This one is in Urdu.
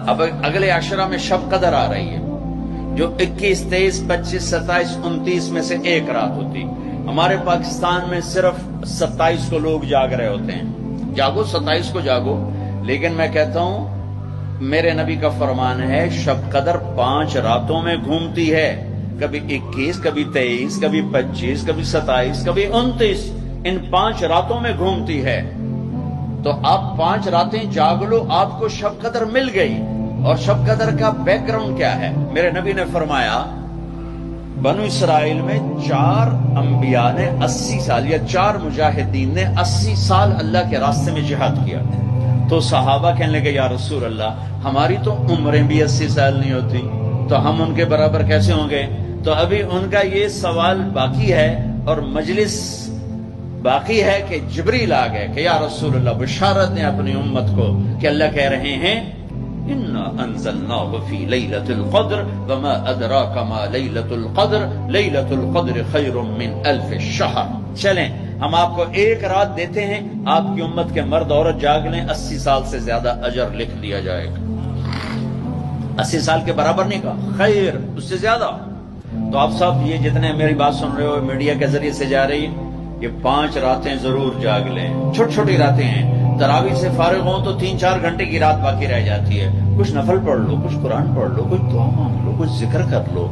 اب اگلے عشرہ میں شب قدر آ رہی ہے جو 21, 23, 25, 27, 29 میں سے ایک رات ہوتی. ہمارے پاکستان میں صرف 27 کو لوگ جاگ رہے ہوتے ہیں. جاگو 27 کو جاگو، لیکن میں کہتا ہوں میرے نبی کا فرمان ہے شب قدر 5 راتوں میں گھومتی ہے، کبھی 21، کبھی 23، کبھی 25، کبھی 27، کبھی 29. ان 5 راتوں میں گھومتی ہے. تو آپ 5 راتیں جاگ لو، آپ کو شب قدر مل گئی. اور شب قدر کا بیک گراؤنڈ کیا ہے؟ میرے نبی نے فرمایا بنو اسرائیل میں 4 انبیاء نے 80 سال یا 4 مجاہدین نے 80 سال اللہ کے راستے میں جہاد کیا. تو صحابہ کہنے لگے یا رسول اللہ ہماری تو عمریں بھی 80 سال نہیں ہوتی، تو ہم ان کے برابر کیسے ہوں گے؟ تو ابھی ان کا یہ سوال باقی ہے اور مجلس باقی ہے کہ جبریل آ گئے کہ یا رسول اللہ بشارت دیں اپنی امت کو کہ اللہ کہہ رہے ہیں اِنَّا أَنزَلْنَاهُ فِي لَيْلَةِ الْقَدْرِ وَمَا أَدْرَاكَ مَا لَيْلَةُ الْقَدْرِ لَيْلَةُ الْقَدْرِ خَيْرٌ مِّنْ أَلْفِ الشَّهْرِ. چلیں ہم آپ کو ایک رات دیتے ہیں، آپ کی امت کے مرد عورت جاگ لیں، 80 سال سے زیادہ اجر لکھ دیا جائے گا. 80 سال کے برابر نہیں کہا، خیر اس سے زیادہ. تو آپ سب یہ جتنے میری بات سن رہے ہو میڈیا کے ذریعے سے جا رہی یہ 5 راتیں ضرور جاگ لیں. چھوٹی چھوٹی راتیں ہیں، تراویح سے فارغ ہوں تو 3-4 گھنٹے کی رات باقی رہ جاتی ہے. کچھ نفل پڑھ لو، کچھ قرآن پڑھ لو، کچھ دعا مانگ لو، کچھ ذکر کر لو.